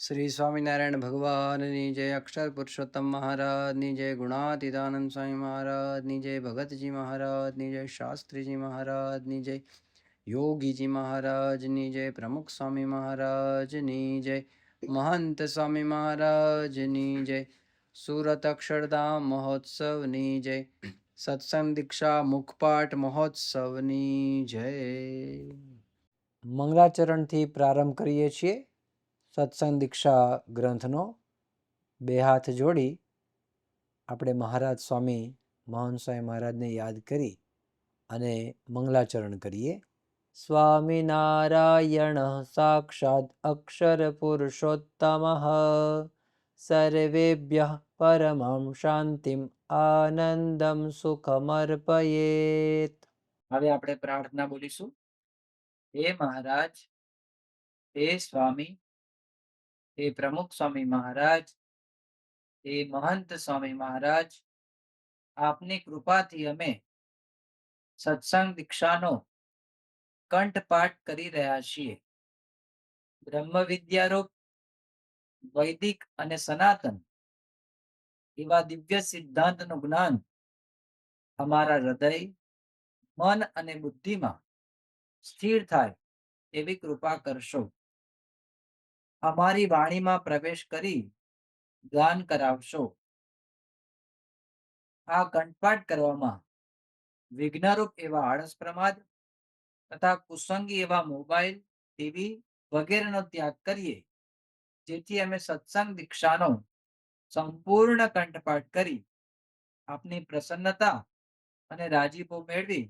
श्री स्वामीनारायण भगवाननी जय, अक्षर पुरुषोत्तम महाराजनी जय, गुणातीतानंद स्वामी महाराजनी जय, भगतजी महाराजनी जय, शास्त्रीजी महाराजनी जय, योगीजी महाराजनी जय, प्रमुख स्वामी महाराजनी जय, महंत स्वामी महाराजनी जय, सूरत अक्षरधाम महोत्सवनी जय, सत्संग दीक्षा मुखपाठ महोत्सवनी जय। મંગલાચરણથી પ્રારંભ કરીએ છીએ સત્સંગ દીક્ષા ગ્રંથનો। બે હાથ જોડી આપણે મહારાજ સ્વામી મહંત સ્વામી મહારાજને યાદ કરી અને મંગલાચરણ કરીએ। સ્વામિનારાયણ સાક્ષાત અક્ષર પુરુષોત્તમ સર્વેભ્યઃ પરમં શાંતિમ આનંદમ સુખમર્પયેત। હવે આપણે પ્રાર્થના બોલીશું। હે મહારાજ, હે સ્વામી, હે પ્રમુખ સ્વામી મહારાજ, હે મહંત સ્વામી મહારાજ, આપની કૃપાથી અમે સત્સંગ દીક્ષાનો કંઠપાઠ કરી રહ્યા છીએ। બ્રહ્મ વિદ્યારૂપ વૈદિક અને સનાતન એવા દિવ્ય સિદ્ધાંતનું જ્ઞાન અમારા હૃદય, મન અને બુદ્ધિમાં સ્થિર થાય એવી કૃપા કરશો। અમારી વાણીમાં પ્રવેશ કરી ગાન કરાવશો। આ કંઠપાઠ કરવામાં વિઘ્નરૂપ એવા આળસ પ્રમાદ તથા કુસંગી એવા મોબાઈલ, ટીવી વગેરેનો ત્યાગ કરીએ, જેથી અમે સત્સંગ દીક્ષાનો સંપૂર્ણ કંઠપાઠ કરી આપની પ્રસન્નતા અને રાજીપો મેળવી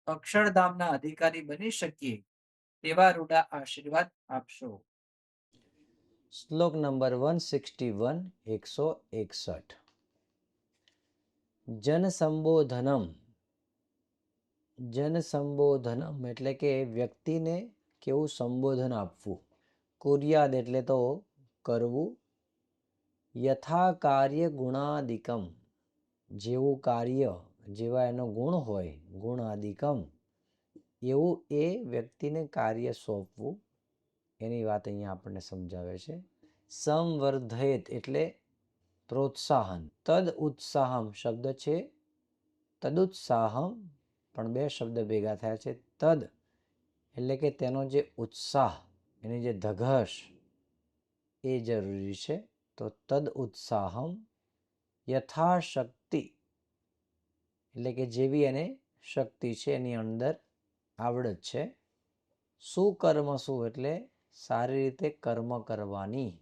અક્ષરધામના અધિકારી બની શકીએ તેવા રૂડા આશીર્વાદ આપશો। શ્લોક નંબર 161 161। જન સંબોધનમ। જન સંબોધનમ એટલે કે વ્યક્તિને કેવું સંબોધન આપવું। કુર્યાદ એટલે તો કરવું। યથા કાર્ય ગુણાદિકમ, જેવું કાર્ય, જેવા એનો ગુણ હોય, ગુણાદિકમ, એવું એ વ્યક્તિને કાર્ય સોંપવું, એની વાત અહીંયા આપણને સમજાવે છે। સંવર્ધયેત એટલે પ્રોત્સાહન। તદ ઉત્સાહમ શબ્દ છે તદુત્સાહમ, પણ બે શબ્દ ભેગા થયા છે। તદ એટલે કે તેનો જે ઉત્સાહ, એની જે ધગશ એ જરૂરી છે। તો તદ ઉત્સાહમ યથાશક્તિ એટલે કે જેવી એને શક્તિ છે, એની અંદર આવડત છે। સુકર્મસુ એટલે સારી રીતે કર્મ કરવાની।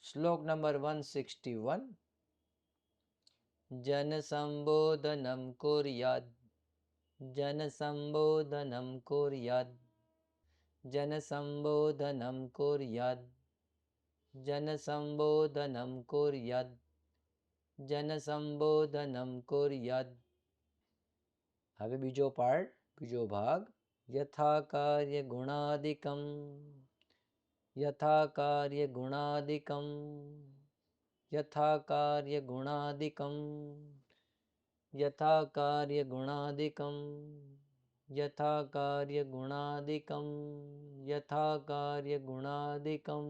શ્લોક નંબર 161। જન સંબોધનમ કુર્યાદ, જન સંબોધનમ કુર્યાદ, જન સંબોધનમ કુર્યાદ, જન સંબોધનમ કુર્યાદ, જન સંબોધનમ કુર્યાદ। હવે બીજો પાર્ટ, બીજો ભાગ। યથા કાર્ય ગુણાદિકમ, યથા કાર્ય ગુણાદિકમ, યથા કાર્ય ગુણાદિકમ, યથા કાર્ય ગુણાદિકમ, યથા કાર્ય ગુણાદિકમ, યથા કાર્ય ગુણાદિકમ,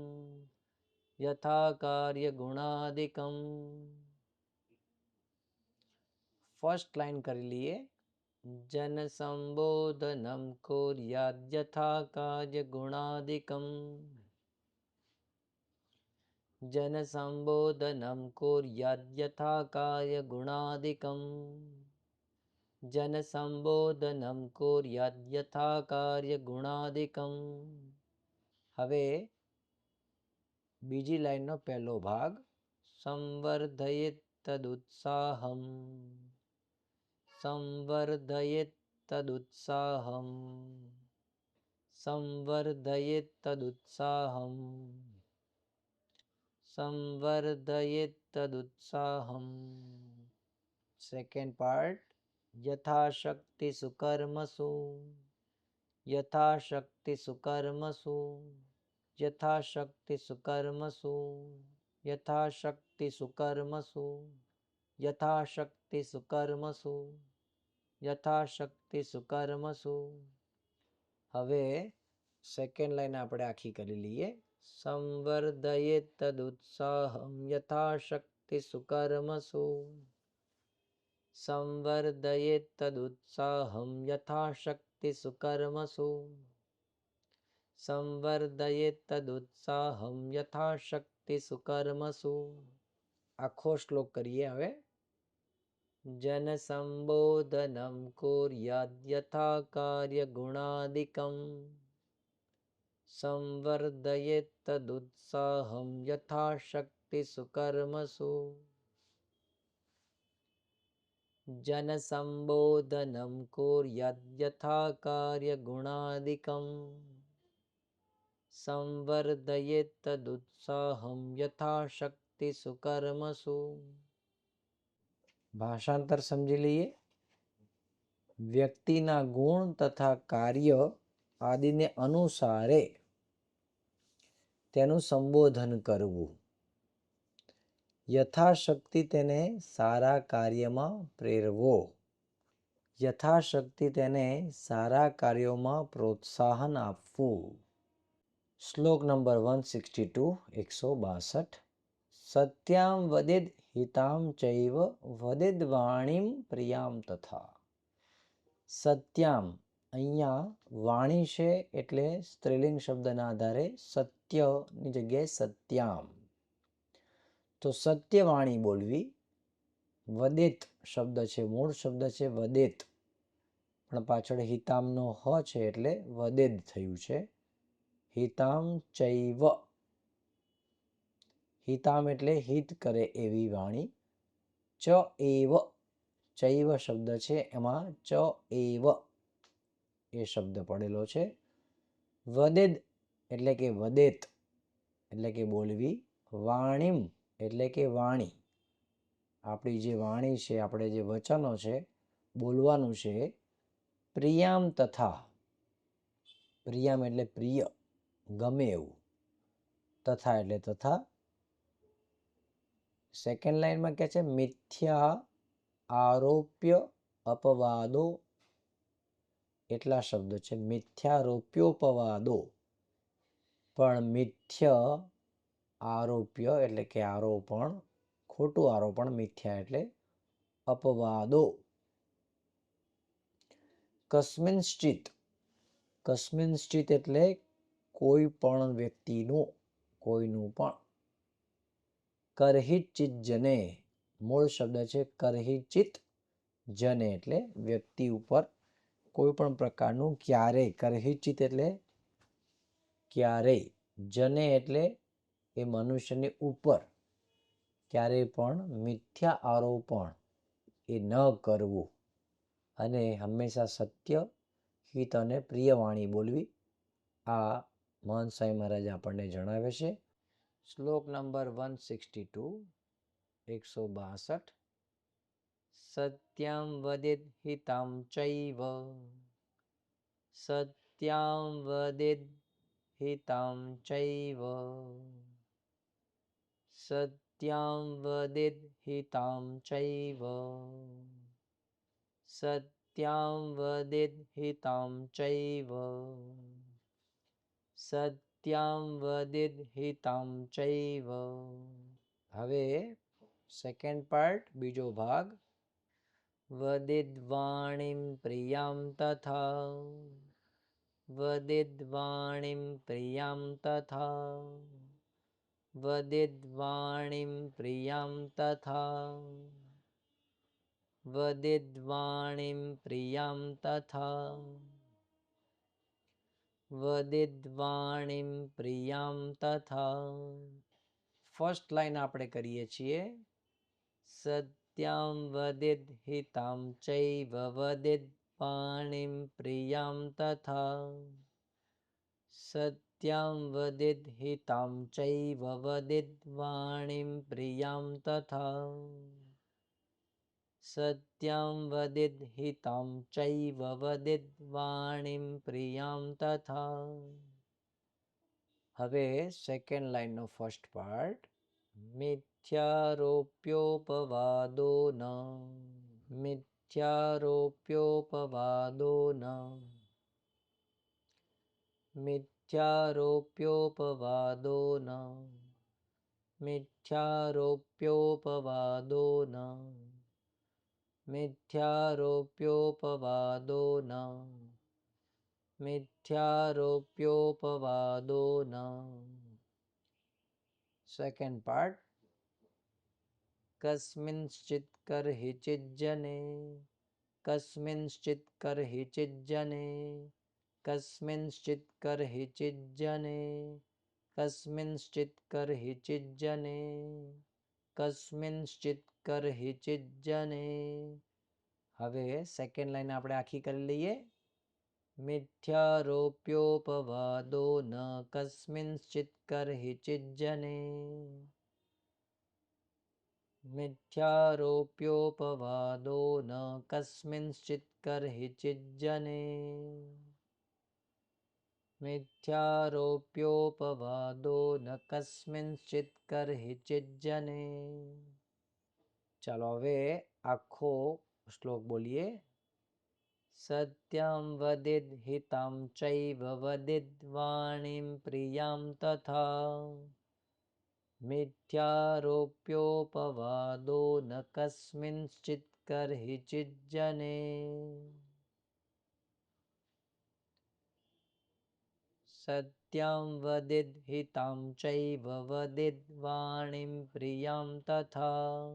યથા કાર્ય ગુણાદિકમ। ફર્સ્ટ લાઈન કરી લઈએ। જન સંબોધનમ કુર્યાદ યથા કાર્ય ગુણાદિકમ, જન સંબોધનમ કુર્યાદ યથા કાર્ય ગુણાદિકમ, જન સંબોધનમ કુર્યાદ યથા કાર્ય ગુણાદિકમ। હવે બીજી લાઈનનો પહેલો ભાગ। સંવર્ધયેત તદુત્સાહમ, સંવર્ધયેત તદુત્સાહમ, સંવર્ધયેત તદુત્સાહમ, સંવર્ધયેત તદુત્સાહમ। Second part. યથાશક્તિ સુકર્મસુ, યથાશક્તિ સુકર્મસુ, યથાશક્તિ સુકર્મસુ, યથાશક્તિ સુકર્મસુ, યથાશક્તિ સુકર્મસુ, યથાશક્તિ સુકર્મસુ। હવે સેકન્ડ લાઈન આપણે આખી કરી લઈએ। સંવર્ધયેત તદુત્સાહમ યથાશક્તિ સુકર્મસુ. સંવર્ધયેત તદુત્સાહમ યથાશક્તિ સુકર્મસુ. સંવર્ધયેત તદુત્સાહમ યથાશક્તિ સુકર્મસુ. આખો શ્લોક કરીએ હવે. જન સંબોધનમ કુર્યાદ યથા કાર્ય ગુણાદિકમ. સંવર્ધયેત તદુત્સાહમ યથાશક્તિ સુકર્મસુ. જન સંબોધનમ કુર્યાદ યથા કાર્ય ગુણાદિકમ. સંવર્ધયેત તદુત્સાહમ યથાશક્તિ સુકર્મસુ. ભાષાંતર સમજી લઈએ. વ્યક્તિના ગુણ તથા કાર્ય આદિને અનુસારે તેનું સંબોધન કરવું. યથાશક્તિ તેને સારા કાર્યમાં પ્રેરવો. યથાશક્તિ તેને સારા કાર્યોમાં પ્રોત્સાહન આપવું. શ્લોક નંબર 162 162. સત્યામ વદેદ હિતામ ચૈવ વદેદ વાણીમ પ્રિયામ તથા. સત્યામ, અહીંયા વાણી છે એટલે સ્ત્રીલિંગ શબ્દના આધારે સત્યની જગ્યાએ સત્યામ. તો સત્ય વાણી બોલવી. વદેત શબ્દ છે, મૂળ શબ્દ છે વદેત, પણ પાછળ હિતામનો હ છે એટલે વદેદ થયું છે. હિતામ ચૈવ, હિતામ એટલે હિત કરે એવી વાણી. ચ એવ, ચૈવ શબ્દ છે એમાં ચ એવ એ શબ્દ પડેલો છે. વદેદ એટલે કે વદેત એટલે કે બોલવી. વાણીમ એટલે કે વાણી, આપણી જે વાણી છે, આપણે જે વચનો છે, બોલવાનું છે. પ્રિયામ તથા, પ્રિયામ એટલે પ્રિય, ગમે એવું. તથા એટલે તથા. સેકન્ડ લાઈનમાં કહે છે મિથ્યા આરોપ્ય અપવાદો, એટલા શબ્દો છે. મિથ્યારોપ્યોપવાદો, પણ મિથ્ય આરોપ્ય એટલે કે આરોપણ, ખોટું આરોપણ. મિથ્યા એટલે અપવાદો. કસ્મિંશ્ચિત, કસ્મિંશ્ચિત એટલે કોઈ પણ વ્યક્તિનું, કોઈનું પણ. કરહિચિત જને, મૂળ શબ્દ છે કરહિચિત જને એટલે વ્યક્તિ ઉપર કોઈ પણ પ્રકારનું ક્યારેય. કરહિચિત એટલે ક્યારેય. જને એટલે એ મનુષ્યની ઉપર ક્યારેય પણ મિથ્યા આરોપણ એ ન કરવું, અને હંમેશા સત્ય, હિત અને પ્રિય વાણી બોલવી. આ મહંત સ્વામી મહારાજ આપણને જણાવે છે. શ્લોક નંબર 162 162. સત્યામ વદેદ હિતામ ચૈવ, સત્યામ વદેદ હિતામ ચૈવ, સત્યામ વદેદ હિતામ ચૈવ, સત્યામ વદેદ હિતામ ચૈવ, સત્યામ વદેદ હિતામ ચૈવ. હવે સેકન્ડ પાર્ટ, બીજો ભાગ. વદેદ વાણીમ પ્રિયામ તથા, વદેદ વાણીમ પ્રિયામ તથા, વદેદ વાણીમ પ્રિયામ તથા, વદેદ વાણીમ પ્રિયામ તથા, વદેદ વાણીમ પ્રિયામ તથા. ફર્સ્ટ લાઈન આપણે કરીએ છીએ. સત્યામ વદેદ હિતામ ચૈવ વદેદ વાણીમ પ્રિયામ તથા, સત્યામ વદેદ હિતામ ચૈવ વદેદ વાણીમ પ્રિયામ તથા, સત્યામ વદેદ હિતામ ચૈવ વદેદ વાણીમ પ્રિયામ તથા. હવે સેકન્ડ લાઈનનો ફર્સ્ટ પાર્ટ. મિથ્યારોપ્યોપવાદો ન, મિથ્યારોપ્યોપવાદો ન, મિથ્યારોપ્યોપવાદો ન મિથ્યારોપ્યોપવાદો ન મિથ્યારોપ્યોપવાદો ન મિથ્યારોપ્યોપવાદો ન. Second part. કસ્મિંશ્ચિત કર્હિચિજ્જને કસ્મિંશ્ચિત કર્હિચિજ્જને કસ્મિંશ્ચિત કર્હિચિજ્જને કસ્મિંશ્ચિત કર્હિચિજ્જને કસ્મિંશ્ચિત કર્હિચિજ્જને. હવે સેકન્ડ લાઈન આપણે આખી કરી લઈએ. મિથ્યારોપ્યોપવાદો ન કસ્મિંશ્ચિત કર્હિચિજ્જને મિથ્યારોપ્યોપવાદો ન કસ્મિંશ્ચિત કર્હિચિજ્જને મિથ્યારોપ્યોપવાદો ન કસ્મિંશ્ચિત કર્હિચિજ્જને. ચાલો હવે આખો શ્લોક બોલીએ. સત્યં વદેદ્ હિતાં ચૈવ વદેદ્ વાણીં પ્રિયાં તથા મિથ્યારોપ્યોપવાદો ન કસ્મિંશ્ચિત કર્હિચિજ્જને. સત્યં વદેદ્ હિતાં ચૈવ વદેદ્ વાણીં પ્રિયાં તથા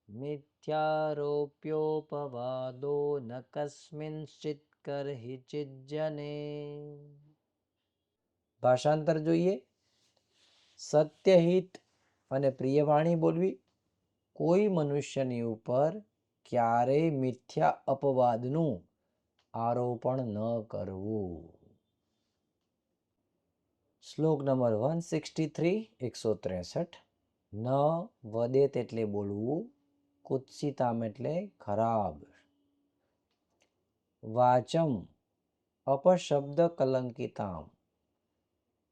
મિથ્યારોપ્યોપવાદો ન કસ્મિંશ્ચિત કર્હિચિજ્જને. ભાષાંતર જોઈએ. સત્યહિત અને પ્રિયવાણી બોલવી. કોઈ મનુષ્યની ઉપર ક્યારેય મિથ્યા અપવાદનું આરોપણ ન કરવું. શ્લોક નંબર 163 163. ન વદેત એટલે બોલવું. કુત્સિતામ એટલે ખરાબ. વાચમ અપશબ્દ કલંકિતામ.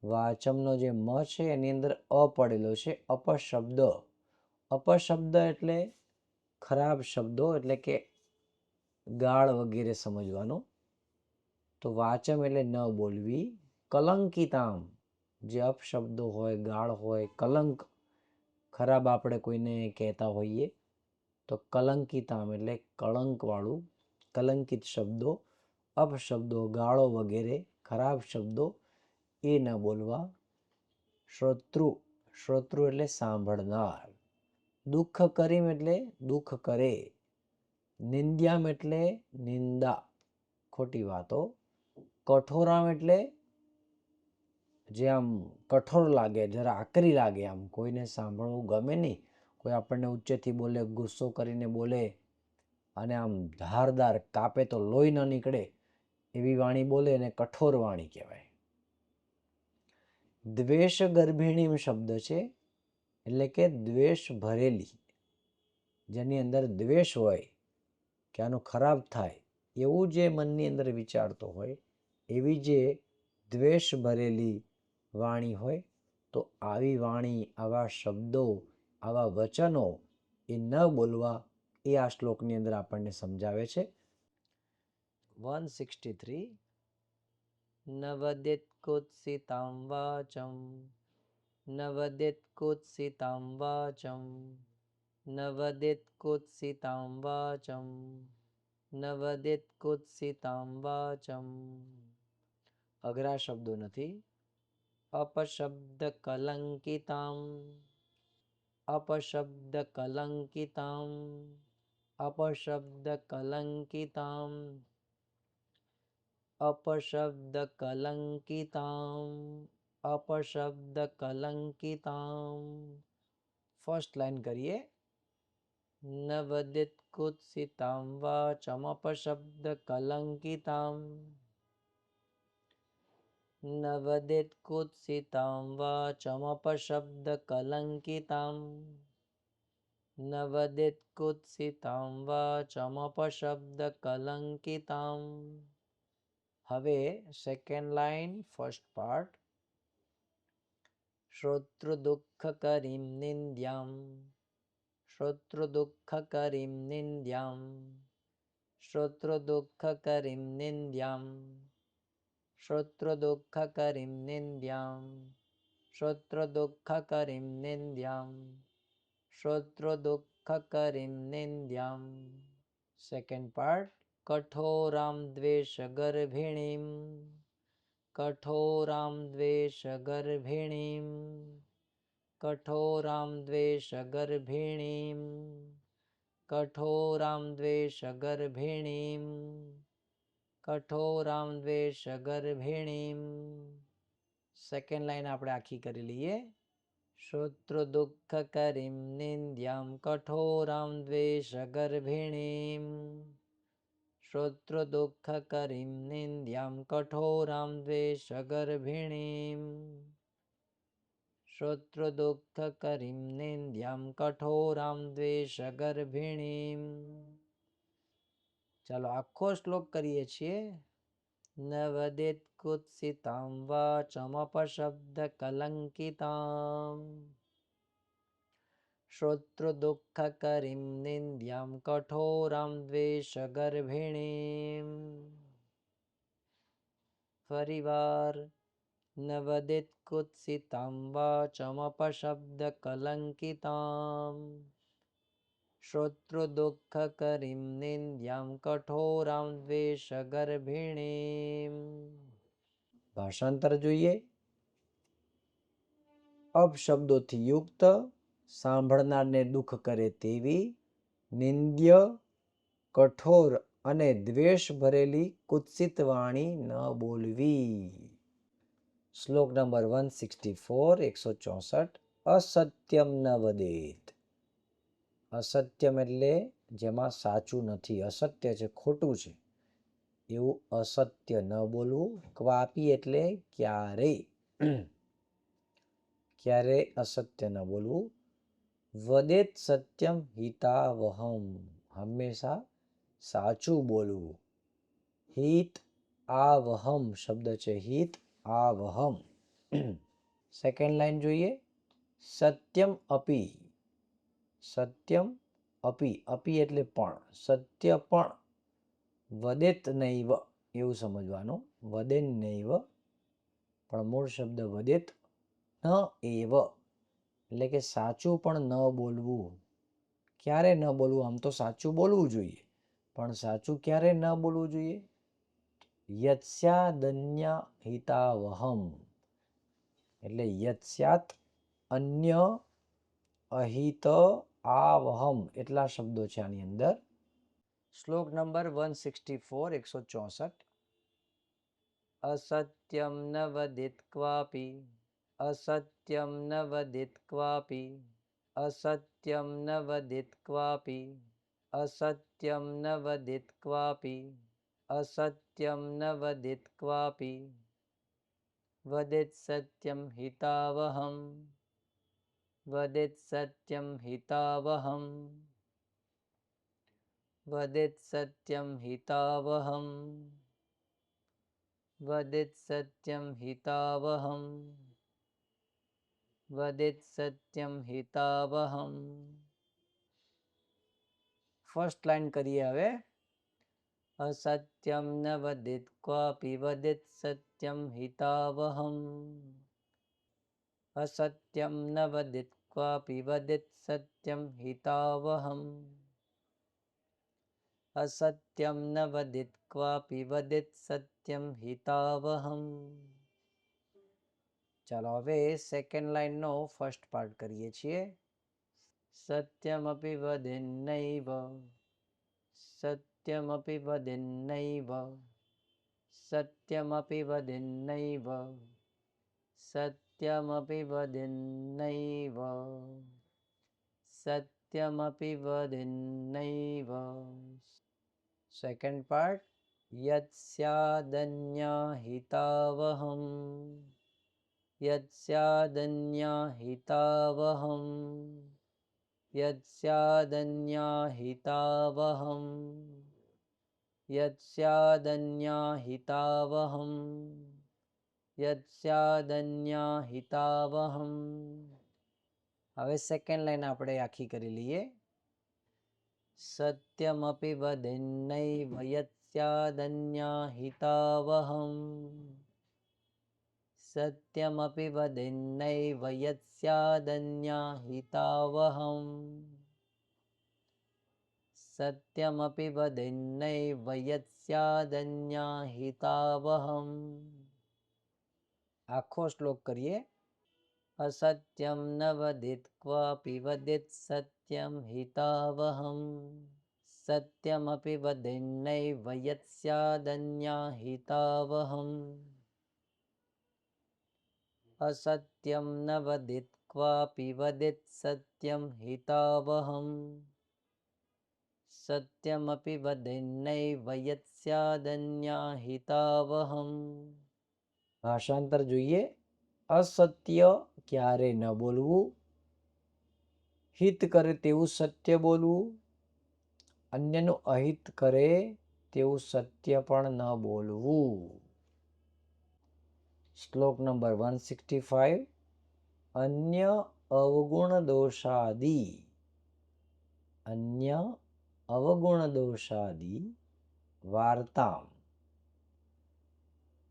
વાચમનો જે મ છે એની અંદર અ પડેલો છે. અપશબ્દ. અપશબ્દ એટલે ખરાબ શબ્દો, એટલે કે ગાળ વગેરે સમજવાનું. તો વાચમ એટલે ન બોલવી. કલંકિતામ જે અપશબ્દો હોય, ગાળ હોય, કલંક ખરાબ આપણે કોઈને કહેતા હોઈએ તો કલંકિતામ એટલે કળંકવાળું, કલંકિત શબ્દો, અપશબ્દો, ગાળો વગેરે ખરાબ શબ્દો એ ન બોલવા. શ્રોતૃ. શ્રોતૃ એટલે સાંભળનાર. દુઃખ કરીમ એટલે દુઃખ કરે. નિંદ્યામ એટલે નિંદા, ખોટી વાતો. કઠોરામ એટલે જે આમ કઠોર લાગે, જરા આકરી લાગે, આમ કોઈને સાંભળવું ગમે નહીં. કોઈ આપણને ઉચ્ચેથી બોલે, ગુસ્સો કરીને બોલે અને આમ ધારદાર કાપે તો લોહી ન નીકળે એવી વાણી બોલે એને કઠોર વાણી કહેવાય. દ્વેષ ગર્ભિણીમ શબ્દ છે, એટલે કે દ્વેષ ભરેલી. જેની અંદર દ્વેષ હોય કે આનું ખરાબ થાય એવું જે મનની અંદર વિચારતો હોય, એવી જે દ્વેષ ભરેલી વાણી હોય, તો આવી વાણી, આવા શબ્દો, આવા વચનો એ ન બોલવા. એ આ શ્લોકની અંદર આપણને સમજાવે છે. 163. ન વદેત કુત્સિતાં વાચમ ન વદેત કુત્સિતાં વાચમ ન વદેત કુત્સિતાં વાચમ ન વદેત કુત્સિતાં વાચમ. અઘરા શબ્દો નથી. અપશબ્દ કલંકિતામ અપશબ્દ કલંકિતામ અપશબ્દ કલંકિતામ અપશબ્દ કલંકિતામ અપશબ્દ કલંકિતામ. ફર્સ્ટ લાઈન કરીએ. ન વદેત કુત્સિતાં વાચમ અપશબ્દ કલંકિતામ ન વદેત કુત્સિતાં વાચમ અપશબ્દ કલંકિતામ ન વદેત કુત્સિતાં વાચમ અપશબ્દ કલંકિતામ. હવે સેકન્ડ લાઈન, ફર્સ્ટ પાર્ટ. શ્રોતૃ દુઃખ કરીમ નિંદ્યામ શ્રોતૃ દુઃખ કરીમ નિંદ્યામ શ્રોતૃ દુઃખ કરીમ નિંદ્યામ श्रोत्रदुःखकरीं निन्द्यां श्रोत्रदुःखकरीं निन्द्यां श्रोत्रदुःखकरीं निन्द्यां. Second part. कठोरां द्वेषगर्भिणीं कठोरां द्वेषगर्भिणीं कठोरां द्वेषगर्भिणीं कठोरां द्वेषगर्भिणीं कठोरां द्वेषगर्भिणीं. सेकेंड लाइन આપણે આખી કરી લઈએ. श्रोत्रदुःखकरीं निन्द्यां कठोरां द्वेषगर्भिणीं श्रोत्रदुःखकरीं निन्द्यां कठोरां द्वेषगर्भिणीं श्रोत्रदुःखकरीं निन्द्यां कठोरां द्वेषगर्भिणीं. ચાલો આખો શ્લોક કરીએ છીએ. ન વદેત કુત્સિતાં વાચમપશબ્દકલંકિતાં श्रोत्रदुःखकरीं निन्द्यां कठोरां द्वेषगर्भिणीं. फरीवार. न वदेत कुत्सितां वाचमपशब्दकलंकितां श्रोत्रदुःखकरीं निन्द्यां कठोरां द्वेषगर्भिणीं. ભાષાંતર જોઈએ. અપશબ્દોથી યુક્ત, સાંભળનારને દુઃખ કરે તેવી, નિંદ્ય, કઠોર અને દ્વેષ ભરેલી કુત્સિત વાણી ન બોલવી. શ્લોક નંબર 164 164. અસત્યમ ન વદેત. અસત્યમ એટલે જેમાં સાચું નથી, અસત્ય છે, ખોટું છે, એવું અસત્ય ન બોલવું. ક્વાપી એટલે ક્યારેય, ક્યારેય અસત્ય ન બોલવું. વદેત સત્યમ હિતાવહમ. હંમેશા સાચું બોલવું. હિત આવહમ શબ્દ છે, હિત આવહમ. સેકન્ડ લાઈન જોઈએ. સત્યમ અપી. સત્યમ અપી. અપી એટલે પણ, સત્ય પણ. વદેત નૈવ એવું સમજવાનું. વદેન નૈવ પણ મૂળ શબ્દ વદેત ન એવ એટલે કે સાચું પણ ન બોલવું. ક્યારે ન બોલવું? આમ તો સાચું બોલવું જોઈએ, પણ સાચું ક્યારે ન બોલવું જોઈએ? યત્સ્યાદન્ય હિતાવહમ એટલે યત્સ્યાત અન્ય અહિત આવહમ એટલા શબ્દો છે આની અંદર. શ્લોક નંબર 164 164. અસત્યમ ન વદેત ક્વાપી અસત્યમ ન વદેત ક્વાપી અસત્યમ ન વદેત ક્વાપી અસત્યમ ન વદેત ક્વાપી અસત્યમ ન વદેત ક્વાપી વદેત સત્યમ હિતાવહમ વદેત સત્યમ હિતાવહમ વદેત સત્યમ હિતાવહમ વદેત સત્યમ હિતાવહમ વદેત સત્યમ હિતાવહમ. ફર્સ્ટ લાઈન કરીએ હવે. અસત્યમ ન વદેત ક્વાપી વદેત સત્યમ હિતાવહમ અસત્યમ ન વદેત ક્વાપી વદેત સત્યમ હિતાવહમ અસત્યમ ન વદેત ક્વાપી વદેત સત્યમ હિતાવહમ. ચાલો હવે સેકન્ડ લાઈનનો ફર્સ્ટ પાર્ટ કરીએ છીએ. સત્યમપી વદેન્નૈવ સત્યમપી વદેન્નૈવ સત્યમપી વદેન્નૈવ સત્યમપી વદેન્નૈવ સત્યમપી વદેન્નૈવ. Second part. યત્સ્યાદન્યાહિતાવહમ યત્સ્યાદન્યાહિતાવહમ યત્સ્યાદન્યાહિતાવહમ યત્સ્યાદન્યાહિતાવહમ યત્સ્યાદન્યાહિતાવહમ. હવે સેકન્ડ લાઈન આપણે આખી કરી લઈએ. સત્યમપી વદેન્નૈવ યત્સ્યાદન્યાહિતાવહમ સત્યમપી વદેન્નૈવ યत् સ્યાદન્યા હિતાવહમ. સત્યમપી વદેન્નૈવ યत् સ્યાદન્યા હિતાવહમ. આખો શ્લોક કરીએ. असत्यं न वदेत् क्वापि वदेत् सत्यं हितावहम्. सत्यमपि वदेन्नैव यत् स्यादन्या हितावहम्. असत्यं न वदेत् क्वापि वदेत् सत्यं हितावहम्. सत्यमपि वदेन्नैव यत् स्यादन्या हितावहम्. ભાષાંતર જોઈએ. અસત્ય ક્યારે ન બોલવું, હિત કરે તેવું સત્ય બોલવું, અન્યનું અહિત કરે તેવું સત્ય પણ ન બોલવું. શ્લોક નંબર 165. અન્ય અવગુણ દોષાદિ. અન્ય અવગુણ દોષાદિ વાર્તામ.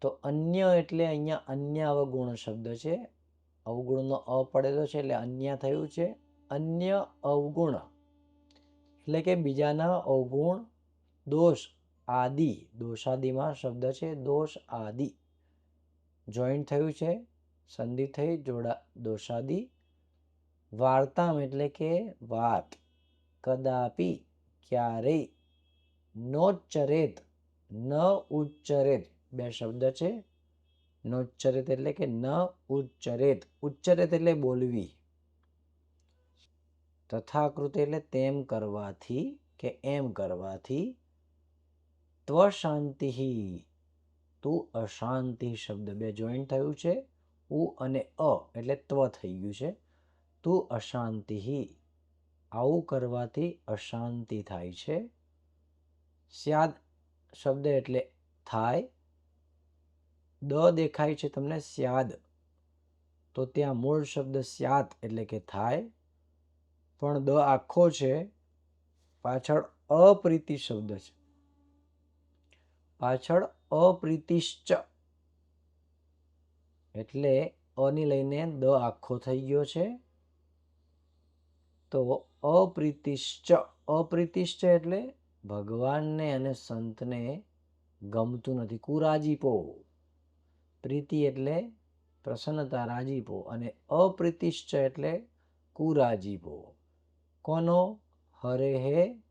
તો અન્ય એટલે અહીંયા અન્ય અવગુણ શબ્દ છે. અવગુણનો અ પડેલો છે એટલે અન્ય થયું છે. અન્ય અવગુણ એટલે કે બીજાના અવગુણ, દોષ આદિ. દોષાદિમાં શબ્દ છે દોષ આદિ. જોઈન્ટ થયું છે, સંધિ થઈ, દોષાદિ. વાર્તામ એટલે કે વાત. કદાપી ક્યારેય. નોચ્ચરેત ન ઉચ્ચરેત. બે શબ્દ છે. નોચ્ચરેત એટલે કે ન ઉચ્ચરેત. ઉચ્ચરેત એટલે બોલવી. તથાકૃત એટલે તેમ કરવાથી કે એમ કરવાથી. ત્વશાંતિ. તું અશાંતિ શબ્દ બે જોઈન્ટ થયું છે. ઉ અને અ એટલે ત્વ થઈ ગયું છે. તું અશાંતિ. આવું કરવાથી અશાંતિ થાય છે. સ્યાદ શબ્દ એટલે થાય. દ દેખાય છે તમને સ્યાદ, તો ત્યાં મૂળ શબ્દ સ્યાત એટલે કે થાય, પણ દ આખો છે, પાછળ અપ્રીતિ શબ્દ છે. પાછળ અપ્રીતિશ્ચ એટલે અની લઈને દ આખો થઈ ગયો છે. તો અપ્રીતિશ્ચ. અપ્રીતિશ્ચ એટલે ભગવાનને અને સંતને ગમતું નથી. કુરાજીપો. પ્રીતિ એટલે પ્રસન્નતા, રાજીપો, અને અપ્રીતિશ્ચ એટલે કુરાજીપો. કોનો? હરેહે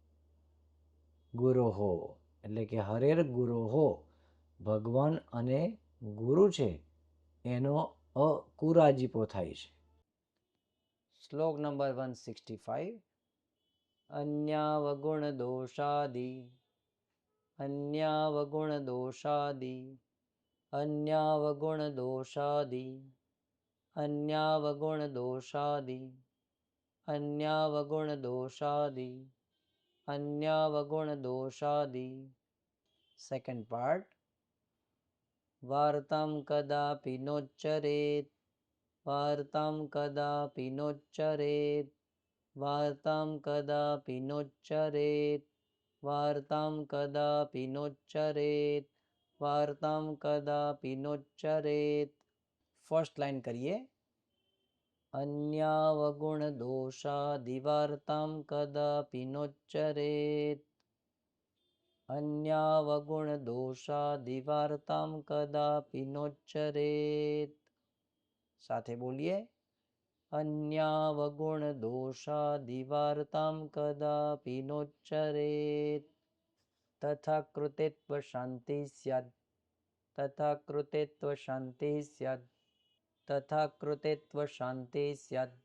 ગુરોહો એટલે કે હરેર ગુરોહો, ભગવાન અને ગુરુ છે એનો કુરાજીપો થાય છે. શ્લોક નંબર 165. અન્યાવગુણ દોષાદિ. અન્યાવગુણ દોષાદિ. અન્યાવગુણ દોષાદિ. અન્યાવગુણ દોષાદિ. અન્યાવગુણ દોષાદિ. અન્યાવગુણ દોષાદિ. Second part. વાર્તામ કદાપિ નોચ્ચરેત. વાર્તામ કદાપિ નોચ્ચરેત. વાર્તામ કદાપિ નોચ્ચરેત. વાર્તામ કદાપિ નોચ્ચરેત. વાર્તામ કદાપિ નોચ્ચરેત. ફર્સ્ટ લાઈન કરીએ. અન્યાવગુણ દોષાદિ વાર્તામ કદાપિ નોચ્ચરેત. અન્યાવગુણ દોષાદિ વાર્તામ કદાપિ નોચ્ચરેત. સાથે બોલીએ. અન્યાવગુણ દોષાદિ વાર્તામ કદાપિ નોચ્ચરેત. તથા કૃતેત્વ શાંતિ સ્યાદ. તથા કૃતેત્વ શાંતિ સ્યાદ. તથા કૃતેત્વ શાંતિ સ્યાદ.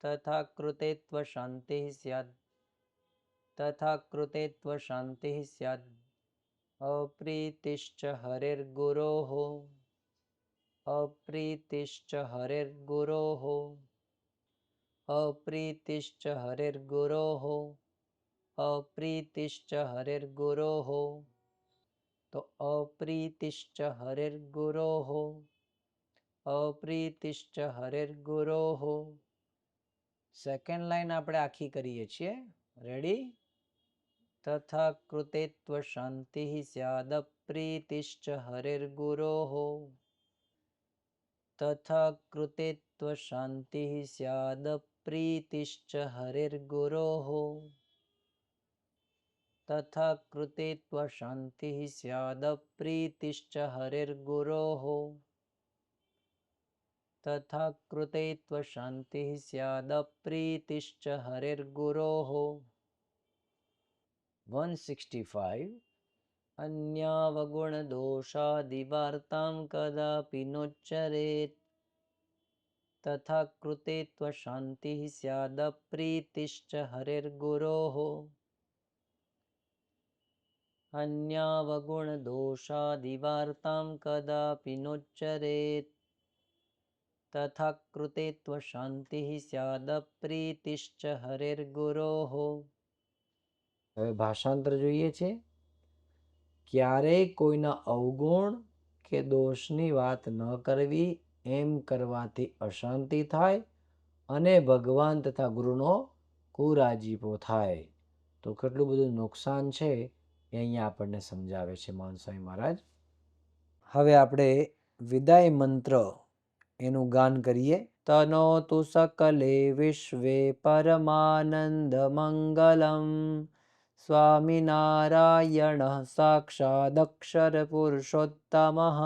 તથા કૃતેત્વ શાંતિ સ્યાદ. તથા કૃતેત્વ શાંતિ સ્યાદ. અપ્રીતિશ્ચ હરેર્ગુરોઃ. અપ્રીતિશ્ચ હરેર્ગુરોઃ. અપ્રીતિશ્ચ હરેર્ગુરોઃ. અપ્રીતિશ્ચ હરેર્ગુરોઃ. તો અપ્રીતિશ્ચ હરેર્ગુરોઃ. અપ્રીતિશ્ચ હરેર્ગુરોઃ. સેકન્ડ લાઈન આપણે આખી કરીએ છીએ. રેડી? તથા કૃતેત્વ શાંતિ સ્યાદ અપ્રીતિશ્ચ હરેર્ગુરોઃ. તથા કૃતે ત્વશાન્તિઃ સ્યાદ પ્રીતિશ્ચ હરિર્ગુરોઃ તથા કૃતે ત્વશાન્તિઃ સ્યાદ પ્રીતિશ્ચ હરિર્ગુરોઃ તથા કૃતે ત્વશાન્તિઃ સ્યાદ પ્રીતિશ્ચ હરિર્ગુરોઃ 165 अन्यावगुणदोषादिवार्तां कदापि नोच्चरेत् तथा कृते त्वशान्तिः स्यादप्रीतिश्च हरिर्गुरोः अन्यावगुणदोषादिवार्तां कदापि नोच्चरेत् तथा कृते त्वशान्तिः स्यादप्रीतिश्च हरिर्गुरोः। હવે ભાષાંતર જોઈએ છે. ક્યારેય કોઈના અવગુણ કે દોષની વાત ન કરવી, એમ કરવાથી અશાંતિ થાય અને ભગવાન તથા ગુરુનો કુરાજીપો થાય. તો કેટલું બધું નુકસાન છે એ અહીંયા આપણને સમજાવે છે મહાન સ્વામી મહારાજ. હવે આપણે વિદાય મંત્ર એનું ગાન કરીએ. તનોતુ સકલે વિશ્વે પરમાનંદ મંગલમ સ્વામિનારાયણ સાક્ષાદક્ષર પુરુષોત્તમઃ.